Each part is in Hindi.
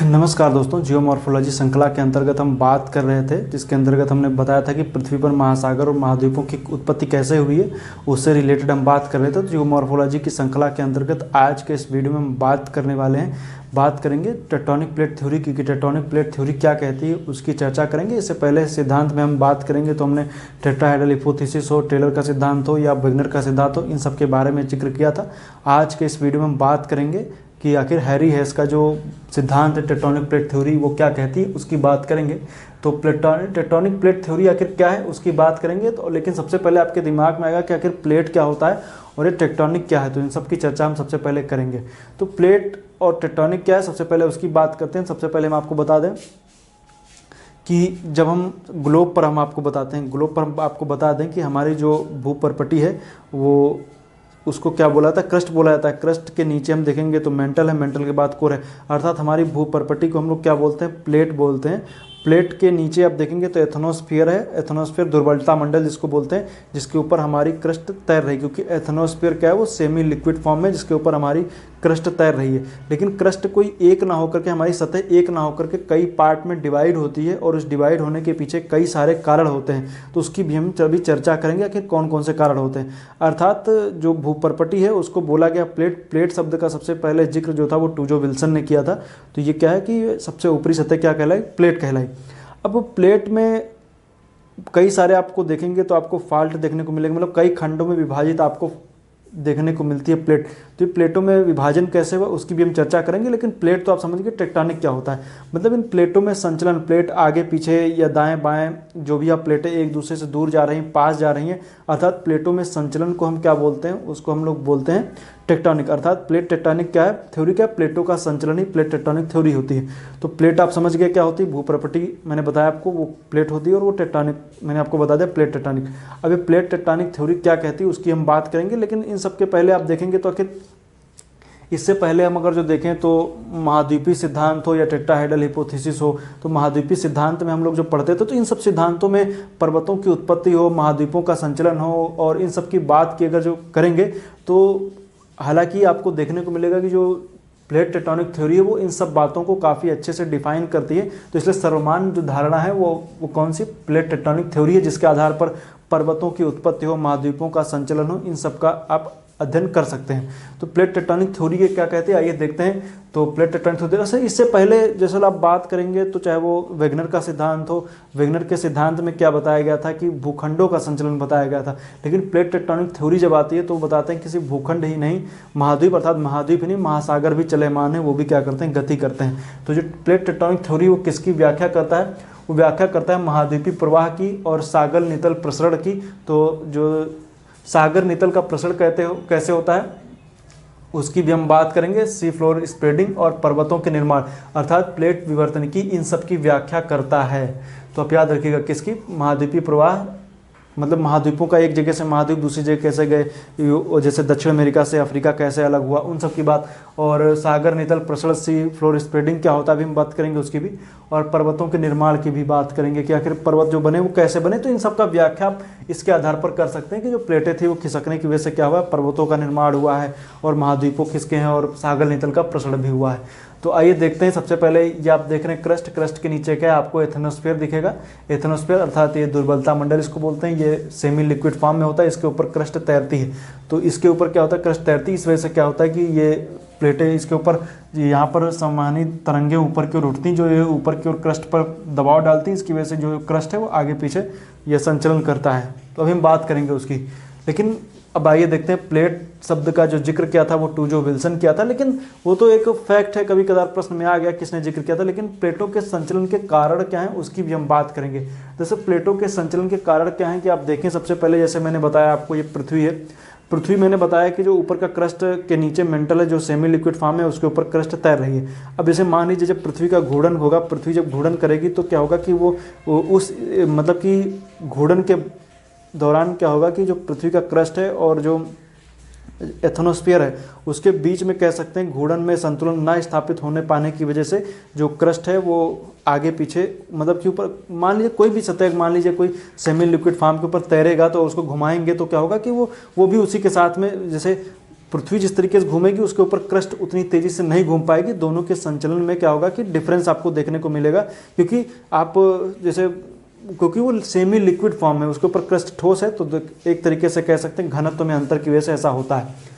नमस्कार दोस्तों, जियोमॉर्फोलॉजी श्रृंखला के अंतर्गत हम बात कर रहे थे, जिसके अंतर्गत हमने बताया था कि पृथ्वी पर महासागर और महाद्वीपों की उत्पत्ति कैसे हुई है, उससे रिलेटेड हम बात कर रहे थे। तो जियोमॉर्फोलॉजी की श्रृंखला के अंतर्गत आज के इस वीडियो में हम बात करने वाले हैं, बात करेंगे टेक्टोनिक प्लेट थ्योरी की। टेक्टोनिक प्लेट थ्योरी क्या कहती है उसकी चर्चा करेंगे। इससे पहले सिद्धांत में हम बात करेंगे तो हमने टेट्राहेड्रल हिपोथेसिस हो, टेलर का सिद्धांत हो या वेगनर का सिद्धांत हो, इन सब के बारे में जिक्र किया था। आज के इस वीडियो में हम बात करेंगे कि आखिर हैरी हेस का जो सिद्धांत है टेक्टोनिक प्लेट थ्योरी वो क्या कहती है, उसकी बात करेंगे। तो टेक्टोनिक प्लेट थ्योरी आखिर क्या है उसकी बात करेंगे। तो लेकिन सबसे पहले आपके दिमाग में आएगा कि आखिर प्लेट क्या होता है और ये टेक्टोनिक क्या है, तो इन सब की चर्चा हम सबसे पहले करेंगे। तो प्लेट और टेक्टोनिक क्या है, सबसे पहले उसकी बात करते हैं। सबसे पहले हम आपको बता दें कि जब हम ग्लोब पर हम आपको बताते हैं, ग्लोब पर हम आपको बता दें कि हमारी जो भूपरपटी है वो उसको क्या बोला जाता है, क्रस्ट बोला जाता है। क्रस्ट के नीचे हम देखेंगे तो मेंटल है, मेंटल के बाद कोर है, अर्थात हमारी भूपरपटी को हम लोग क्या बोलते हैं, प्लेट बोलते हैं। प्लेट के नीचे आप देखेंगे तो एथनोस्फीयर है, एथनोस्फीयर दुर्बलता मंडल जिसको बोलते हैं, जिसके ऊपर हमारी क्रस्ट तैर रही है, क्योंकि एथनोस्फीयर क्या है, वो सेमी लिक्विड फॉर्म में जिसके ऊपर हमारी क्रस्ट तैर रही है। लेकिन क्रस्ट कोई एक ना होकर के, हमारी सतह एक ना होकर के कई पार्ट में डिवाइड होती है, और उस डिवाइड होने के पीछे कई सारे कारण होते हैं। तो उसकी भी हम अभी चर्चा करेंगे आखिर कौन कौन से कारण होते हैं। अर्थात जो भूपरपटी है उसको बोला गया प्लेट। प्लेट शब्द का सबसे पहले जिक्र जो था वो टूजो विल्सन ने किया था। तो ये क्या है कि सबसे ऊपरी सतह क्या कहलाई, प्लेट कहलाई। अब प्लेट में कई सारे आपको देखेंगे तो आपको फॉल्ट देखने को मिलेंगे, मतलब कई खंडों में विभाजित आपको देखने को मिलती है प्लेट। तो ये प्लेटों में विभाजन कैसे हुआ उसकी भी हम चर्चा करेंगे। लेकिन प्लेट तो आप समझिए टेक्टोनिक क्या होता है, मतलब इन प्लेटों में संचलन, प्लेट आगे पीछे या दाएं बाएं जो भी आप प्लेटें एक दूसरे से दूर जा रही हैं, पास जा रही हैं, अर्थात प्लेटों में संचलन को हम क्या बोलते हैं, उसको हम लोग बोलते हैं टेक्टोनिक। अर्थात प्लेट टेक्टोनिक क्या है, थ्योरी क्या है, प्लेटों का संचलन ही प्लेट टेक्टोनिक थ्योरी होती है। तो प्लेट आप समझ गए क्या होती है, भूपरपटी मैंने बताया आपको वो प्लेट होती है, और वो टेक्टोनिक मैंने आपको बता दिया प्लेट टेक्टोनिक। अब ये प्लेट टेक्टोनिक थ्योरी क्या कहती है उसकी हम बात करेंगे। लेकिन इन सबके पहले आप देखेंगे तो आखिर इससे पहले हम अगर जो देखें तो महाद्वीपीय सिद्धांत हो या टेट्राहेड्रल हिपोथेसिस हो, तो महाद्वीपीय सिद्धांत में हम लोग जो पढ़ते थे तो इन सब सिद्धांतों में पर्वतों की उत्पत्ति हो, महाद्वीपों का संचलन हो, और इन सब की बात की अगर जो करेंगे तो हालांकि आपको देखने को मिलेगा कि जो प्लेट टेक्टोनिक थ्योरी है वो इन सब बातों को काफ़ी अच्छे से डिफाइन करती है। तो इसलिए सर्वमान्य जो धारणा है वो कौन सी, प्लेट टेक्टोनिक थ्योरी है, जिसके आधार पर पर्वतों की उत्पत्ति हो, महाद्वीपों का संचलन हो, इन सब का आप अध्ययन कर सकते हैं। तो प्लेट टेक्टोनिक थ्योरी के क्या कहते हैं आइए देखते हैं। तो प्लेट टेक्टोनिक थ्योरी से इससे पहले जैसे आप बात करेंगे तो चाहे वो वेगनर का सिद्धांत हो, वेगनर के सिद्धांत में क्या बताया गया था कि भूखंडों का संचलन बताया गया था। लेकिन प्लेट टेक्टोनिक थ्योरी जब आती है तो वो बताते हैं किसी भूखंड ही नहीं, महाद्वीप अर्थात महाद्वीप नहीं, महासागर भी चलयमान है, वो भी क्या करते हैं, गति करते हैं। तो जो प्लेट टेक्टोनिक थ्योरी वो किसकी व्याख्या करता है, वो व्याख्या करता है महाद्वीपीय प्रवाह की और सागर नितल प्रसरण की। तो जो सागर नितल का प्रसरण कहते हो कैसे होता है उसकी भी हम बात करेंगे। सी फ्लोर स्प्रेडिंग और पर्वतों के निर्माण, अर्थात प्लेट विवर्तन की, इन सब की व्याख्या करता है। तो आप याद रखिएगा किसकी, महाद्वीपीय प्रवाह, मतलब महाद्वीपों का एक जगह से महाद्वीप दूसरी जगह कैसे गए, जैसे दक्षिण अमेरिका से अफ्रीका कैसे अलग हुआ, उन सब की बात। और सागर नितल प्रसरण, सी फ्लोर स्प्रेडिंग क्या होता है भी हम बात करेंगे उसकी भी। और पर्वतों के निर्माण की भी बात करेंगे कि आखिर पर्वत जो बने वो कैसे बने। तो इन सब का व्याख्या आप इसके आधार पर कर सकते हैं कि जो प्लेटें थी वो खिसकने की वजह से क्या हुआ, पर्वतों का निर्माण हुआ है और महाद्वीपों खिसके हैं और सागर नितल का प्रसरण भी हुआ है। तो आइए देखते हैं। सबसे पहले ये आप देख रहे हैं क्रस्ट, क्रस्ट के नीचे क्या है, आपको एथनोस्फीयर दिखेगा। एथनोस्फीयर अर्थात ये दुर्बलता मंडल इसको बोलते हैं, ये सेमी लिक्विड फॉर्म में होता है, इसके ऊपर क्रस्ट तैरती है। तो इसके ऊपर क्या होता है, क्रस्ट तैरती है, इस वजह से क्या होता है कि ये प्लेटें इसके ऊपर, यहाँ पर संवहनी तरंगें ऊपर की ओर उठती हैं, जो ये ऊपर की ओर क्रस्ट पर दबाव डालती है, इसकी वजह से जो क्रस्ट है वो आगे पीछे ये संचलन करता है। तो अभी हम बात करेंगे उसकी। लेकिन अब आइए देखते हैं प्लेट शब्द का जो जिक्र किया था वो टूजो विल्सन किया था, लेकिन वो तो एक फैक्ट है, कभी कदार प्रश्न में आ गया किसने जिक्र किया था। लेकिन प्लेटों के संचलन के कारण क्या हैं उसकी भी हम बात करेंगे। जैसे प्लेटों के संचलन के कारण क्या हैं कि आप देखें, सबसे पहले जैसे मैंने बताया आपको ये पृथ्वी है, पृथ्वी मैंने बताया कि जो ऊपर का क्रस्ट के नीचे मेंटल है, जो सेमी लिक्विड फॉर्म है, उसके ऊपर क्रस्ट तैर रही है। अब जैसे मान लीजिए जब पृथ्वी का घूर्णन होगा, पृथ्वी जब घूर्णन करेगी तो क्या होगा कि वो उस मतलब कि घूर्णन के दौरान क्या होगा कि जो पृथ्वी का क्रस्ट है और जो एथनोस्फीयर है उसके बीच में कह सकते हैं घूर्णन में संतुलन ना स्थापित होने पाने की वजह से जो क्रस्ट है वो आगे पीछे, मतलब कि ऊपर मान लीजिए कोई भी सतह, मान लीजिए कोई सेमी लिक्विड फॉर्म के ऊपर तैरेगा तो उसको घुमाएंगे तो क्या होगा कि वो भी उसी के साथ में, जैसे पृथ्वी जिस तरीके से घूमेगी उसके ऊपर क्रस्ट उतनी तेजी से नहीं घूम पाएगी। दोनों के संचलन में क्या होगा कि डिफरेंस आपको देखने को मिलेगा, क्योंकि आप जैसे क्योंकि वो सेमी लिक्विड फॉर्म है, उसके ऊपर क्रस्ट ठोस है, तो एक तरीके से कह सकते हैं घनत्व में अंतर की वजह से ऐसा होता है।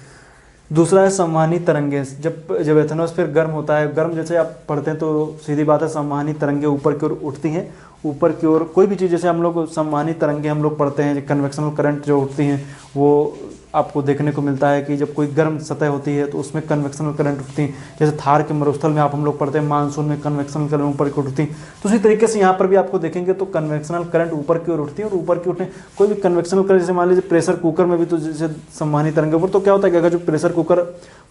दूसरा है संवहनी तरंगें। जब एथनोस्फीयर गर्म होता है, गर्म जैसे आप पढ़ते हैं तो सीधी बात है संवहनी तरंगें ऊपर की ओर उठती हैं, ऊपर की ओर कोई भी चीज़, जैसे हम लोग संवहनी तरंगें हम लोग पढ़ते हैं, कन्वेक्शनल करंट जो उठती हैं वो आपको देखने को मिलता है कि जब कोई गर्म सतह होती है तो उसमें कन्वेक्शनल करंट उठती हैं। जैसे थार के मरुस्थल में आप हम लोग पढ़ते हैं मानसून में कन्वेक्शनल करंट ऊपर की ओर उठती हैं, तो उसी तरीके से यहाँ पर भी आपको देखेंगे तो कन्वेक्शनल करंट ऊपर की ओर उठती है। और ऊपर की उठने कोई भी कन्वेक्शनल करंट, जैसे मान लीजिए प्रेशर कुकर में भी तो जैसे संवहनी तरंगें ऊपर, तो क्या होता है कि अगर जो प्रेशर कुकर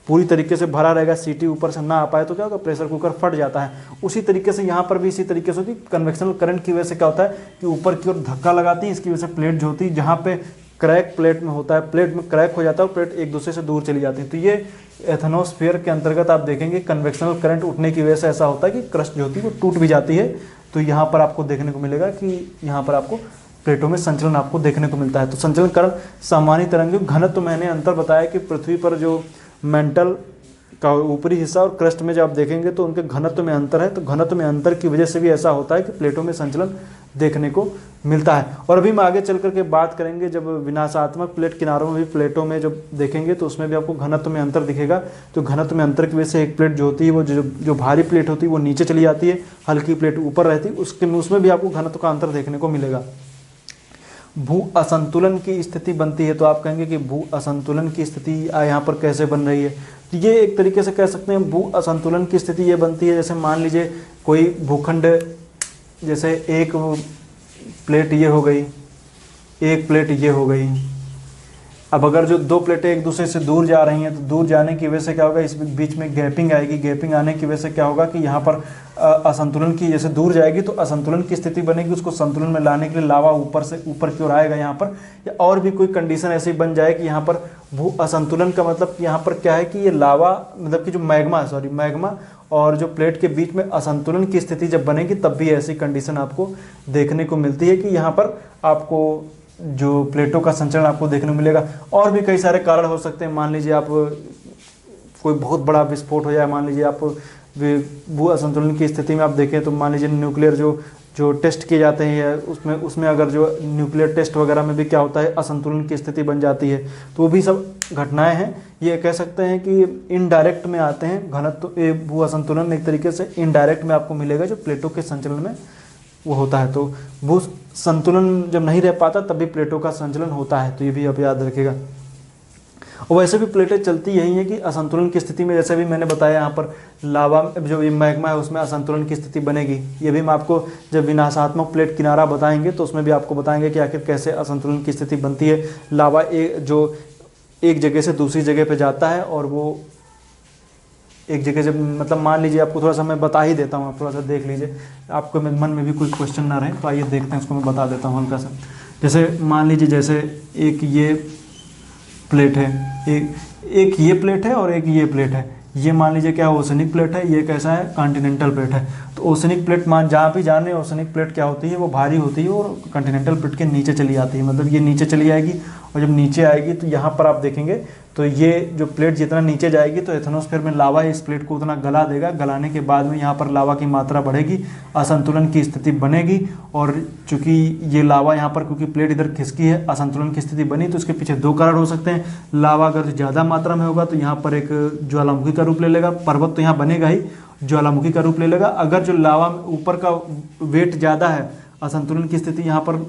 पूरी तरीके से भरा रहेगा, सीटी ऊपर से ना आ पाए तो क्या होगा, प्रेशर कुकर फट जाता है। उसी तरीके से यहाँ पर भी इसी तरीके से होती है, कन्वेक्शनल करंट की वजह से क्या होता है कि ऊपर की ओर धक्का लगाती है, इसकी वजह से प्लेट जो होती है, जहाँ पे क्रैक प्लेट में होता है, प्लेट में क्रैक हो जाता है और प्लेट एक दूसरे से दूर चली जाती है। तो ये एथनोस्फीयर के अंतर्गत आप देखेंगे कन्वेक्शनल करंट उठने की वजह से ऐसा होता है कि क्रस्ट जो होती है वो टूट भी जाती है। तो यहाँ पर आपको देखने को मिलेगा कि यहाँ पर आपको प्लेटों में संचलन आपको देखने को मिलता है। तो संचलन कारण सामान्य तरंगें घनत्व, तो मैंने अंतर बताया कि पृथ्वी पर जो मेंटल का ऊपरी हिस्सा और क्रस्ट में जब आप देखेंगे तो उनके घनत्व में अंतर है। तो घनत्व में अंतर की वजह से भी ऐसा होता है कि प्लेटों में संचलन देखने को मिलता है। और अभी हम आगे चल करके बात करेंगे, जब विनाशात्मक प्लेट किनारों में भी प्लेटों में जब देखेंगे तो उसमें भी आपको घनत्व में अंतर दिखेगा। तो घनत्व में अंतर की वजह से एक प्लेट जो होती है वो जो भारी प्लेट होती है वो नीचे चली जाती है, हल्की प्लेट ऊपर रहती है, उसमें भी आपको घनत्व का अंतर देखने को मिलेगा। भू असंतुलन की स्थिति बनती है, तो आप कहेंगे कि भू असंतुलन की स्थिति यहाँ पर कैसे बन रही है। तो ये एक तरीके से कह सकते हैं भू असंतुलन की स्थिति ये बनती है, जैसे मान लीजिए कोई भूखंड, जैसे एक प्लेट ये हो गई, एक प्लेट ये हो गई। अब अगर जो दो प्लेटें एक दूसरे से दूर जा रही हैं तो दूर जाने की वजह से क्या होगा, इस बीच में गैपिंग आएगी। गैपिंग आने की वजह से क्या होगा कि यहाँ पर असंतुलन की, जैसे दूर जाएगी तो असंतुलन की स्थिति बनेगी। उसको संतुलन में लाने के लिए लावा ऊपर से ऊपर की ओर आएगा यहाँ पर, या और भी कोई कंडीशन ऐसी बन जाए कि यहाँ पर भू असंतुलन का मतलब यहाँ पर क्या है कि ये लावा, मतलब कि जो मैग्मा और जो प्लेट के बीच में असंतुलन की स्थिति जब बनेगी तब भी ऐसी कंडीशन आपको देखने को मिलती है कि यहाँ पर आपको जो प्लेटों का संचलन आपको देखने को मिलेगा। और भी कई सारे कारण हो सकते हैं। मान लीजिए आप कोई बहुत बड़ा विस्फोट हो जाए, मान लीजिए आप भू असंतुलन की स्थिति में आप देखें तो मान लीजिए न्यूक्लियर जो टेस्ट किए जाते हैं उसमें अगर जो न्यूक्लियर टेस्ट वगैरह में भी क्या होता है, असंतुलन की स्थिति बन जाती है। तो वो भी सब घटनाएं हैं, ये कह सकते हैं कि इनडायरेक्ट में आते हैं। घनत्व भू असंतुलन एक तरीके से इनडायरेक्ट में आपको मिलेगा जो प्लेटों के संचलन में वो होता है। तो भू संतुलन जब नहीं रह पाता तब भी प्लेटों का संचलन होता है, तो ये भी आप याद रखिएगा। और वैसे भी प्लेटें चलती यही है कि असंतुलन की स्थिति में, जैसे भी मैंने बताया यहाँ पर लावा जो मैग्मा है उसमें असंतुलन की स्थिति बनेगी। ये भी हम आपको जब विनाशात्मक प्लेट किनारा बताएंगे तो उसमें भी आपको बताएंगे कि आखिर कैसे असंतुलन की स्थिति बनती है। लावा जो एक जगह से दूसरी जगह पे जाता है और वो एक जगह से, मतलब मान लीजिए आपको थोड़ा सा मैं बता ही देता हूँ, आप थोड़ा सा देख लीजिए, आपको मन में भी कोई क्वेश्चन ना रहे तो आइए देखते हैं, उसको मैं बता देता हूँ हल्का सा। जैसे मान लीजिए जैसे एक ये प्लेट है, एक ये प्लेट है और एक ये प्लेट है। ये मान लीजिए क्या ओशनिक प्लेट है, ये कैसा है कॉन्टिनेंटल प्लेट है। तो ओशनिक प्लेट जहाँ भी जाने ओशनिक प्लेट क्या होती है वो भारी होती है और कॉन्टिनेंटल प्लेट के नीचे चली आती है, मतलब ये नीचे चली आएगी। और जब नीचे आएगी तो यहाँ पर आप देखेंगे तो ये जो प्लेट जितना नीचे जाएगी तो एथनोस्फीयर में लावा इस प्लेट को उतना गला देगा। गलाने के बाद में यहाँ पर लावा की मात्रा बढ़ेगी, असंतुलन की स्थिति बनेगी। और चूंकि ये लावा यहाँ पर, क्योंकि प्लेट इधर खिसकी है, असंतुलन की स्थिति बनी, तो इसके पीछे दो कारण हो सकते हैं। लावा अगर ज़्यादा मात्रा में होगा तो यहाँ पर एक ज्वालामुखी का रूप ले लेगा, पर्वत तो यहाँ बनेगा ही, ज्वालामुखी का रूप ले लेगा। अगर जो लावा ऊपर का वेट ज़्यादा है, असंतुलन की स्थिति यहाँ पर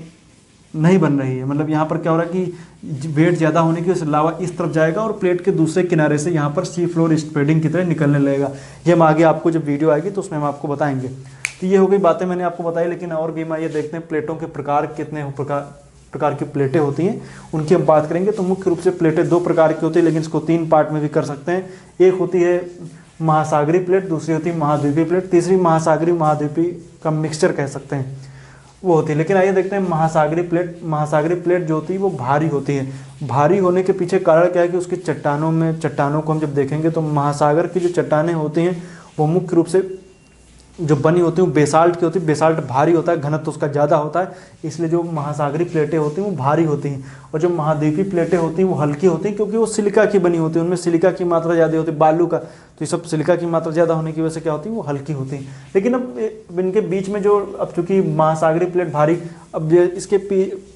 नहीं बन रही है, मतलब यहाँ पर क्या हो रहा है कि वेट ज़्यादा होने की वजह से लावा इस तरफ जाएगा और प्लेट के दूसरे किनारे से यहाँ पर सी फ्लोर स्प्रेडिंग की तरह निकलने लगेगा। ये हम आगे आपको जब वीडियो आएगी तो उसमें हम आपको बताएंगे। तो ये हो गई बातें मैंने आपको बताई, लेकिन और भी हम ये देखते हैं प्लेटों के प्रकार कितने प्रकार की प्लेटें होती हैं, उनकी हम बात करेंगे। तो मुख्य रूप से प्लेटें दो प्रकार की होती है, लेकिन इसको तीन पार्ट में भी कर सकते हैं। एक होती है महासागरीय प्लेट, दूसरी होती है महाद्वीपीय प्लेट, तीसरी महासागरीय महाद्वीपीय का मिक्सचर कह सकते हैं वो होती है। लेकिन आइए देखते हैं महासागरीय प्लेट जो होती है वो भारी होती है। भारी होने के पीछे कारण क्या है कि उसकी चट्टानों को हम जब देखेंगे तो महासागर की जो चट्टानें होती हैं वो मुख्य रूप से जो बनी होती है वो बेसाल्ट की होती है। बेसाल्ट भारी होता है, घनत्व उसका ज़्यादा होता है, इसलिए जो महासागरीय प्लेटें होती हैं वो भारी होती हैं। और जो महाद्वीपीय प्लेटें होती हैं वो हल्की होती हैं, क्योंकि वो सिलिका की बनी होती है, उनमें सिलिका की मात्रा ज़्यादा होती है, बालू का, तो ये सब सिलिका की मात्रा ज़्यादा होने की वजह से क्या होती है, वो हल्की होती हैं। लेकिन अब इनके बीच में जो, अब चूँकि महासागरीय प्लेट भारी, अब इसके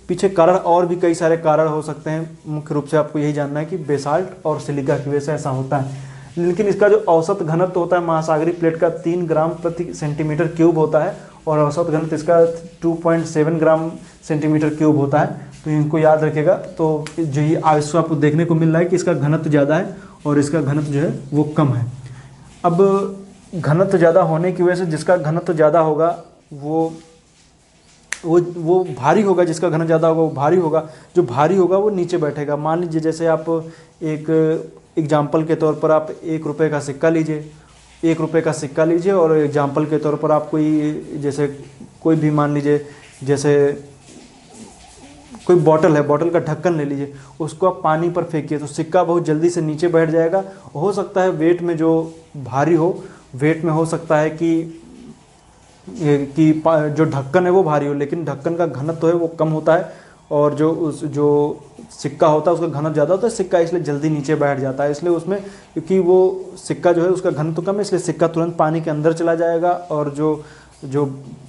पीछे कारण और भी कई सारे कारण हो सकते हैं। मुख्य रूप से आपको यही जानना है कि बेसाल्ट और सिलिका की वजह से ऐसा होता है। लेकिन इसका जो औसत घनत्व होता है महासागरीय प्लेट का 3 ग्राम प्रति सेंटीमीटर क्यूब होता है, और औसत घनत्व इसका 2.7 ग्राम सेंटीमीटर क्यूब होता है। तो इनको याद रखिएगा। तो जो ये इसको आपको देखने को मिल रहा है कि इसका घनत्व ज़्यादा है और इसका घनत्व जो है वो कम है। अब घनत्व ज़्यादा होने की वजह से जिसका घनत्व ज़्यादा होगा वो भारी होगा, जिसका घनत्व ज़्यादा होगा वो भारी होगा, जो भारी होगा वो नीचे बैठेगा। मान लीजिए जैसे आप एक एग्जाम्पल के तौर पर आप 1 रुपये का सिक्का लीजिए, 1 रुपये का सिक्का लीजिए, और एग्जाम्पल के तौर पर आप जैसे कोई भी मान लीजिए, जैसे कोई बॉटल है, बॉटल का ढक्कन ले लीजिए, उसको आप पानी पर फेंकिए तो सिक्का बहुत जल्दी से नीचे बैठ जाएगा। हो सकता है वेट में जो भारी हो, वेट में हो सकता है कि जो ढक्कन है वो भारी हो, लेकिन ढक्कन का घनत्व है वो कम होता है, और जो सिक्का होता है उसका घनत्व ज़्यादा होता है, सिक्का इसलिए जल्दी नीचे बैठ जाता है। इसलिए उसमें, क्योंकि वो सिक्का जो है उसका घनत्व कम है, इसलिए सिक्का तुरंत पानी के अंदर चला जाएगा, और जो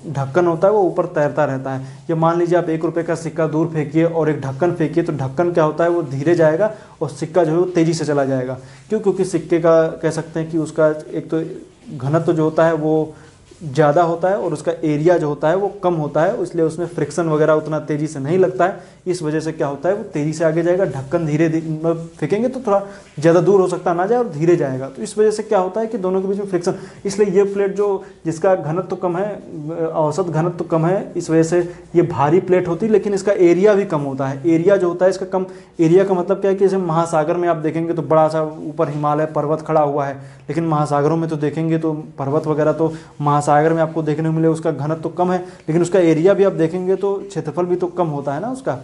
ढक्कन होता है वो ऊपर तैरता रहता है। या मान लीजिए आप 1 रुपये का सिक्का दूर फेंकिए और एक ढक्कन फेंकिए, तो ढक्कन क्या होता है वो धीरे जाएगा और सिक्का जो है वो तेज़ी से चला जाएगा। क्योंकि सिक्के का कह सकते हैं कि उसका एक तो घनत्व जो होता है वो ज़्यादा होता है और उसका एरिया जो होता है वो कम होता है, इसलिए उसमें फ्रिक्शन वगैरह उतना तेज़ी से नहीं लगता है। इस वजह से क्या होता है वो तेज़ी से आगे जाएगा। ढक्कन धीरे फेंकेंगे तो थोड़ा ज़्यादा दूर हो सकता है ना जाए और धीरे जाएगा, तो इस वजह से क्या होता है कि दोनों के बीच में फ्रिक्शन। इसलिए ये प्लेट जिसका घनत्व कम है, औसत घनत्व कम है, इस वजह से ये भारी प्लेट होती है, लेकिन इसका एरिया भी कम होता है। एरिया जो होता है इसका कम, एरिया का मतलब क्या है कि जैसे महासागर में आप देखेंगे तो बड़ा सा ऊपर हिमालय पर्वत खड़ा हुआ है, लेकिन महासागरों में तो देखेंगे तो पर्वत वगैरह तो महासागर में आपको देखने को मिले, उसका घनत्व तो कम है, लेकिन उसका एरिया भी आप देखेंगे तो क्षेत्रफल भी तो कम होता है ना उसका।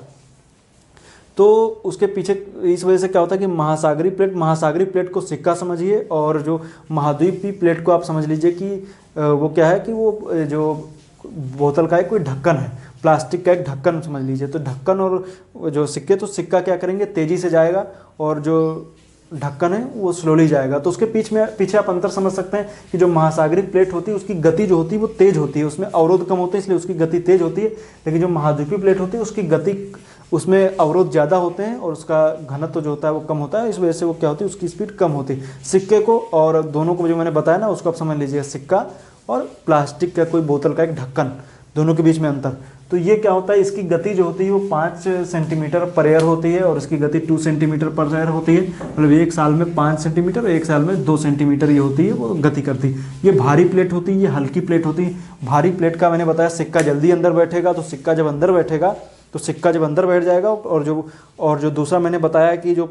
तो उसके पीछे इस वजह से क्या होता है कि महासागरीय प्लेट को सिक्का समझिए, और जो महाद्वीपीय प्लेट को आप समझ लीजिए कि वो क्या है कि वो जो बोतल का एक कोई ढक्कन है, प्लास्टिक का एक ढक्कन समझ लीजिए। तो ढक्कन और जो सिक्के, तो सिक्का क्या करेंगे तेज़ी से जाएगा, और जो ढक्कन है वो स्लोली जाएगा। तो उसके पीछे आप अंतर समझ सकते हैं कि जो महासागरीय प्लेट होती है उसकी गति जो होती है वो तेज होती है, उसमें अवरोध कम होते हैं इसलिए उसकी गति तेज होती है। लेकिन जो महाद्वीपीय प्लेट होती है उसकी गति, उसमें अवरोध ज़्यादा होते हैं और उसका घनत्व जो होता है वो कम होता है, इस वजह से वो क्या होती है उसकी स्पीड कम होती है। सिक्के को और दोनों को जो मैंने बताया ना उसको आप समझ लीजिएगा, सिक्का और प्लास्टिक का कोई बोतल का एक ढक्कन, दोनों के बीच में अंतर। तो ये क्या होता है, इसकी गति जो होती है वो 5 सेंटीमीटर पर एयर होती है और इसकी गति 2 सेंटीमीटर पर एयर होती है। मतलब एक साल में 5 सेंटीमीटर और एक साल में 2 सेंटीमीटर ये होती है, वो गति करती है। ये भारी प्लेट होती है, ये हल्की प्लेट होती है। भारी प्लेट का मैंने बताया सिक्का जल्दी अंदर बैठेगा, तो सिक्का जब अंदर बैठेगा तो सिक्का जब अंदर बैठ जाएगा, और जो दूसरा मैंने बताया कि जो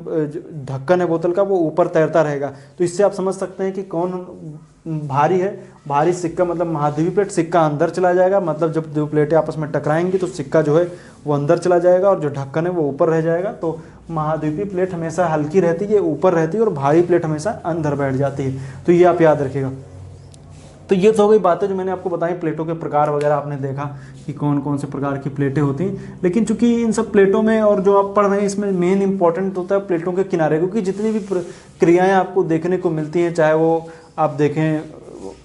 ढक्कन है बोतल का वो ऊपर तैरता रहेगा। तो इससे आप समझ सकते हैं कि कौन भारी है। भारी सिक्का मतलब महाद्वीपीय प्लेट, सिक्का अंदर चला जाएगा, मतलब जब दो प्लेटें आपस में टकराएंगी तो सिक्का जो है वो अंदर चला जाएगा और जो ढक्कन है वो ऊपर रह जाएगा। तो महाद्वीपीय प्लेट हमेशा हल्की रहती है, ऊपर रहती है, और भारी प्लेट हमेशा अंदर बैठ जाती है। तो ये आप याद रखिएगा। तो ये तो हो गई बातें जो मैंने आपको बताई, प्लेटों के प्रकार वगैरह आपने देखा कि कौन कौन से प्रकार की प्लेटें होती हैं। लेकिन चूंकि इन सब प्लेटों में और जो आप पढ़ रहे हैं इसमें मेन इंपॉर्टेंट होता है प्लेटों के किनारे, क्योंकि जितनी भी क्रियाएं आपको देखने को मिलती हैं, चाहे वो आप देखें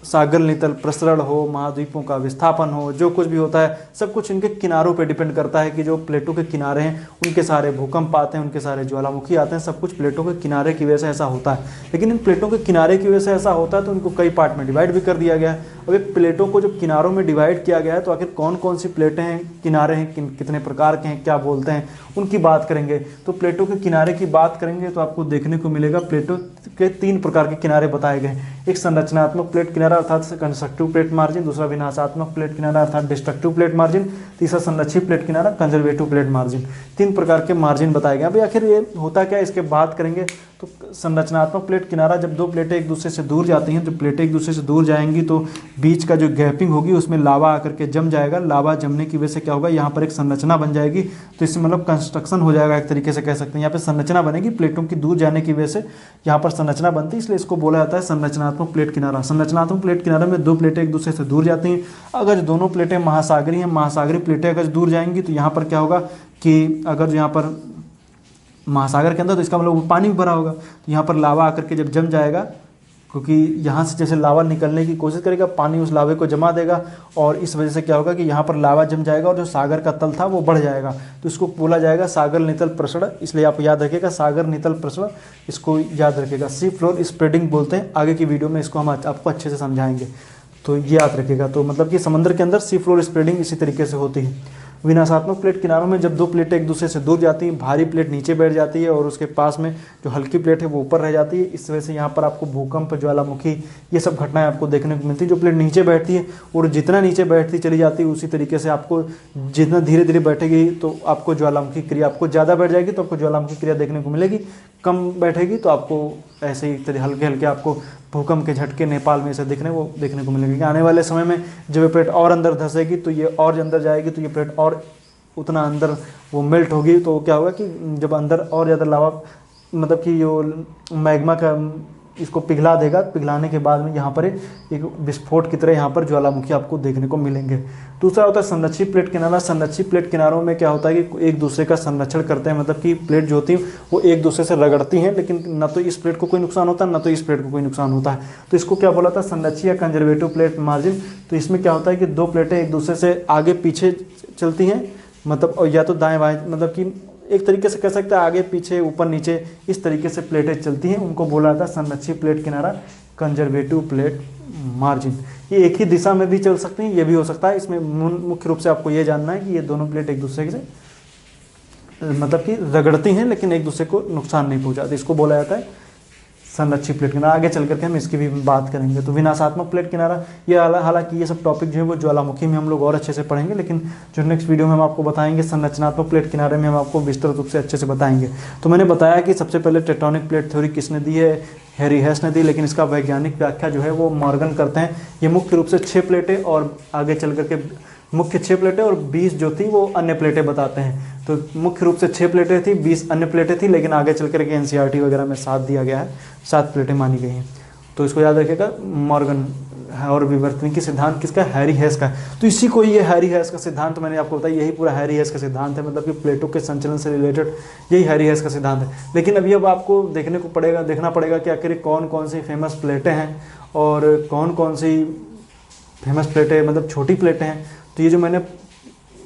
सागर नितल प्रसरण हो, महाद्वीपों का विस्थापन हो, जो कुछ भी होता है सब कुछ इनके किनारों पे डिपेंड करता है कि जो प्लेटों के किनारे हैं उनके सारे भूकंप आते हैं, उनके सारे ज्वालामुखी आते हैं, सब कुछ प्लेटों के किनारे की वजह से ऐसा होता है। लेकिन इन प्लेटों के किनारे की वजह से ऐसा होता है तो उनको कई पार्ट में डिवाइड भी कर दिया गया है। अब एक प्लेटों को जब किनारों में डिवाइड किया गया है तो आखिर कौन कौन सी प्लेटें हैं, किनारे हैं, कितने प्रकार के हैं, क्या बोलते हैं, उनकी बात करेंगे। तो प्लेटों के किनारे की बात करेंगे तो आपको देखने को मिलेगा प्लेटों के 3 प्रकार के किनारे बताए गए हैं। एक संरचनात्मक प्लेट किनारा अर्थात कंस्ट्रक्टिव प्लेट मार्जिन, दूसरा विनाशात्मक प्लेट किनारा अर्थात डिस्ट्रक्टिव प्लेट मार्जिन, तीसरा संरक्षित प्लेट किनारा कंजर्वेटिव प्लेट मार्जिन। 3 प्रकार के मार्जिन बताए गए। अभी आखिर ये होता क्या है इसके बात करेंगे। तो संरचनात्मक प्लेट किनारा, जब दो प्लेटें एक दूसरे से दूर जाती हैं, जब प्लेटें एक दूसरे से दूर जाएंगी तो बीच का जो गैपिंग होगी उसमें लावा आकर के जम जाएगा। लावा जमने की वजह से क्या होगा, यहाँ पर एक संरचना बन जाएगी। तो इससे मतलब कंस्ट्रक्शन हो जाएगा, एक तरीके से कह सकते हैं। यहाँ पे संरचना बनेगी, प्लेटों की दूर जाने की वजह से यहाँ पर संरचना बनती है, इसलिए इसको बोला जाता है संरचनात्मक प्लेट किनारा। संरचनात्मक प्लेट किनारे में दो प्लेटें एक दूसरे से दूर जाती हैं। अगर दोनों प्लेटें महासागरीय हैं, महासागरीय प्लेटें अगर दूर जाएंगी तो यहाँ पर क्या होगा कि अगर यहाँ पर महासागर के अंदर, तो इसका मतलब पानी भी भरा होगा, तो यहाँ पर लावा आकर के जब जम जाएगा, क्योंकि यहाँ से जैसे लावा निकलने की कोशिश करेगा, पानी उस लावे को जमा देगा, और इस वजह से क्या होगा कि यहाँ पर लावा जम जाएगा और जो सागर का तल था वो बढ़ जाएगा। तो इसको बोला जाएगा सागर नितल प्रसरण, इसलिए आप याद रखिएगा सागर नितल प्रसरण, इसको याद रखिएगा। सी फ्लोर स्प्रेडिंग बोलते हैं, आगे की वीडियो में इसको हम आपको अच्छे से समझाएंगे, तो ये याद रखिएगा। तो मतलब कि समुद्र के अंदर सी फ्लोर स्प्रेडिंग इसी तरीके से होती है। विनाशात्मक प्लेट किनारों में जब दो प्लेटें एक दूसरे से दूर जाती हैं, भारी प्लेट नीचे बैठ जाती है और उसके पास में जो हल्की प्लेट है वो ऊपर रह जाती है। इस वजह से यहाँ पर आपको भूकंप, ज्वालामुखी, ये सब घटनाएं आपको देखने को मिलती है। जो प्लेट नीचे बैठती है और जितना नीचे बैठती चली जाती है, उसी तरीके से आपको जितना धीरे धीरे बैठेगी तो आपको ज्वालामुखी क्रिया, आपको ज़्यादा बैठ जाएगी तो आपको ज्वालामुखी क्रिया देखने को मिलेगी, कम बैठेगी तो आपको ऐसे ही हल्के हल्के आपको भूकंप के झटके नेपाल में ऐसे देखने को मिलेंगे। आने वाले समय में जब ये प्लेट और अंदर धंसेगी तो ये और अंदर जाएगी, तो ये प्लेट और उतना अंदर वो मेल्ट होगी, तो क्या होगा कि जब अंदर और ज़्यादा लावा, मतलब कि जो मैग्मा का इसको पिघला देगा, पिघलाने के बाद में यहाँ पर एक विस्फोट की तरह यहाँ पर ज्वालामुखी आपको देखने को मिलेंगे। दूसरा होता है संरक्षित प्लेट किनारा। संरक्षित प्लेट किनारों में क्या होता है कि एक दूसरे का संरक्षण करते हैं, मतलब कि प्लेट जो होती है वो एक दूसरे से रगड़ती हैं, लेकिन न तो इस प्लेट को कोई नुकसान होता है, न तो इस प्लेट को कोई नुकसान होता है। तो इसको क्या बोला था, संरक्षित या कंजर्वेटिव प्लेट मार्जिन। तो इसमें क्या होता है कि दो प्लेटें एक दूसरे से आगे पीछे चलती हैं, मतलब या तो दाएँ बाएँ, मतलब कि एक तरीके से कह सकते हैं आगे पीछे ऊपर नीचे इस तरीके से प्लेटें चलती हैं, उनको बोला जाता है संरक्षित प्लेट किनारा, कंजर्वेटिव प्लेट मार्जिन। ये एक ही दिशा में भी चल सकती हैं, ये भी हो सकता है। इसमें मुख्य रूप से आपको ये जानना है कि ये दोनों प्लेट एक दूसरे से मतलब कि रगड़ती हैं लेकिन एक दूसरे को नुकसान नहीं पहुंचाती, इसको बोला जाता है संरक्षित प्लेट किनारा। आगे चल करके हम इसकी भी बात करेंगे। तो विनाशात्मक प्लेट किनारा, ये हालांकि ये सब टॉपिक जो है वो ज्वालामुखी में हम लोग और अच्छे से पढ़ेंगे, लेकिन जो नेक्स्ट वीडियो में हम आपको बताएंगे संरचनात्मक प्लेट किनारे में हम आपको विस्तृत रूप से अच्छे से बताएंगे। तो मैंने बताया कि सबसे पहले टेक्टोनिक प्लेट थ्योरी किसने दी है, हैरी हेस ने दी, लेकिन इसका वैज्ञानिक व्याख्या जो है वो मॉर्गन करते हैं। ये मुख्य रूप से 6 प्लेटें और आगे चल करके मुख्य 6 प्लेटें और 20 जो थी वो अन्य प्लेटें बताते हैं। तो मुख्य रूप से 6 प्लेटें थी, 20 अन्य प्लेटें थी, लेकिन आगे चल करके एनसीईआरटी वगैरह में 7 दिया गया है, 7 प्लेटें मानी गई हैं। तो इसको याद रखिएगा, मॉर्गन और विवर्तनिकी सिद्धांत किसका, हैरी हेस का। तो इसी को ये हैरी हेस का सिद्धांत मैंने आपको बताया, यही पूरा हैरी हेस का सिद्धांत है, मतलब कि प्लेटों के संचलन से रिलेटेड यही हैरी हेस का सिद्धांत है। लेकिन अभी अब आपको देखना पड़ेगा कि आखिर कौन कौन सी फेमस प्लेटें हैं और कौन कौन सी फेमस प्लेटें मतलब छोटी प्लेटें हैं। तो ये जो मैंने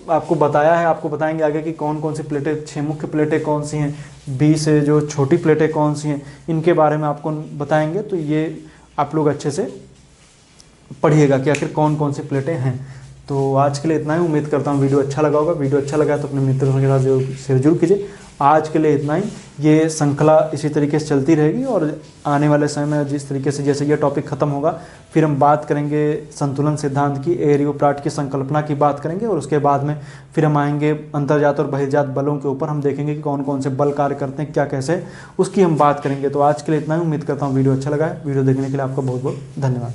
आपको बताया है, आपको बताएंगे आगे कि कौन कौन सी प्लेटें, 6 मुख्य प्लेटें कौन सी हैं, 20 जो छोटी प्लेटें कौन सी हैं, इनके बारे में आपको बताएंगे। तो ये आप लोग अच्छे से पढ़िएगा कि आखिर कौन कौन सी प्लेटें हैं। तो आज के लिए इतना ही, उम्मीद करता हूँ वीडियो अच्छा लगा होगा। वीडियो अच्छा लगा तो अपने मित्रों के साथ शेयर जरूर कीजिए। आज के लिए इतना ही, ये श्रृंखला इसी तरीके से चलती रहेगी और आने वाले समय में जिस तरीके से जैसे ये टॉपिक ख़त्म होगा फिर हम बात करेंगे संतुलन सिद्धांत की, एरियोप्लाट की संकल्पना की बात करेंगे, और उसके बाद में फिर हम आएंगे अंतर्जात और बहिर्जात बलों के ऊपर। हम देखेंगे कि कौन कौन से बल कार्य करते हैं, क्या कैसे, उसकी हम बात करेंगे। तो आज के लिए इतना ही, उम्मीद करता हूँ वीडियो अच्छा लगा है। वीडियो देखने के लिए आपका बहुत बहुत धन्यवाद।